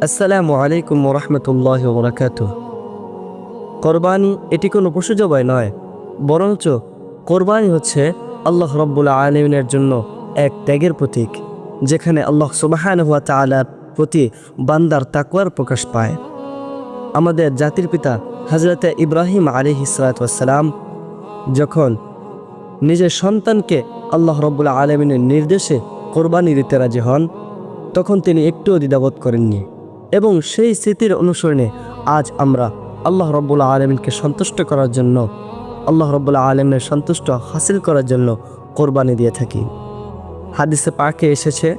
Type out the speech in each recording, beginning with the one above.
আসসালামু আলাইকুম ওরহমতুল্লাহি ওবরাকাতুহ। কোরবানি এটি কোনো পশু জবাই নয়, বরঞ্চ কোরবানি হচ্ছে আল্লাহ রব্বুল আলামিনের জন্য এক ত্যাগের প্রতীক, যেখানে আল্লাহ সুবহানাহু ওয়া তাআলার প্রতি বান্দার তাকওয়ার প্রকাশ পায়। আমাদের জাতির পিতা হযরত ইব্রাহিম আলাইহিস সালাতু ওয়াস সালাম যখন নিজের সন্তানকে আল্লাহ রব্বুল আলামিনের নির্দেশে কোরবানি দিতে রাজি হন, তখন তিনি একটুও দ্বিধাবোধ করেননি এবং সেই স্মৃতির অনুসরণে আজ আমরা আল্লাহ রব্বুল আলামিনকে সন্তুষ্ট করার জন্য, আল্লাহ রব্বুল আলামিনের সন্তুষ্ট হাসিল করার জন্য কোরবানি দিয়ে থাকি। হাদিসে পাকে এসেছে,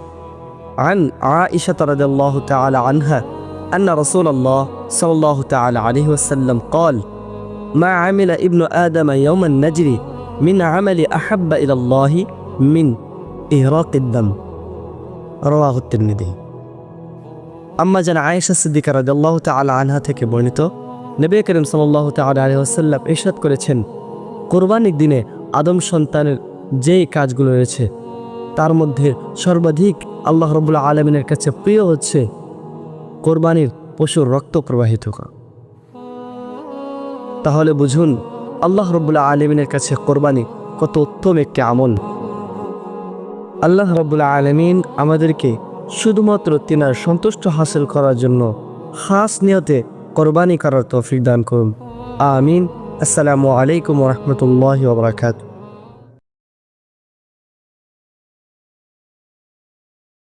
আন আয়েশা রাদিয়াল্লাহু তাআলা আনহা আন্না রাসূলুল্লাহ সাল্লাল্লাহু তাআলা আলাইহি ওয়াসাল্লাম قال ما عمل ابن آدم يوم النجر من عمل أحب إلى الله من إهراق الدم রাওয়াহু তিরমিজি। আম্মা জান আয়েশা সিদ্দিকা রাদিয়াল্লাহু তাআলা আনহা থেকে বর্ণিত, নবী করিম সাল্লাল্লাহু তাআলা আলাইহি ওয়াসাল্লাম ইরশাদ করেছেন, কোরবানির দিনে আদম সন্তানের যেই কাজগুলো রয়েছে তার মধ্যে সর্বাধিক আল্লাহ রাব্বুল আলামিনের কাছে প্রিয় হচ্ছে কোরবানির পশুর রক্ত প্রবাহিত করা। তাহলে বুঝুন আল্লাহ রাব্বুল আলামিনের কাছে কোরবানি কত উত্তম একটি আমল। আল্লাহ রাব্বুল আলামিন আমাদেরকে শুধুমাত্র তিনার সন্তুষ্ট হাসিল করার জন্য খাস নিয়তে কোরবানি করার তৌফিক দান করুন। আমিন। আসসালামু আলাইকুম ওয়া রাহমাতুল্লাহি ওয়া বারাকাতুহু।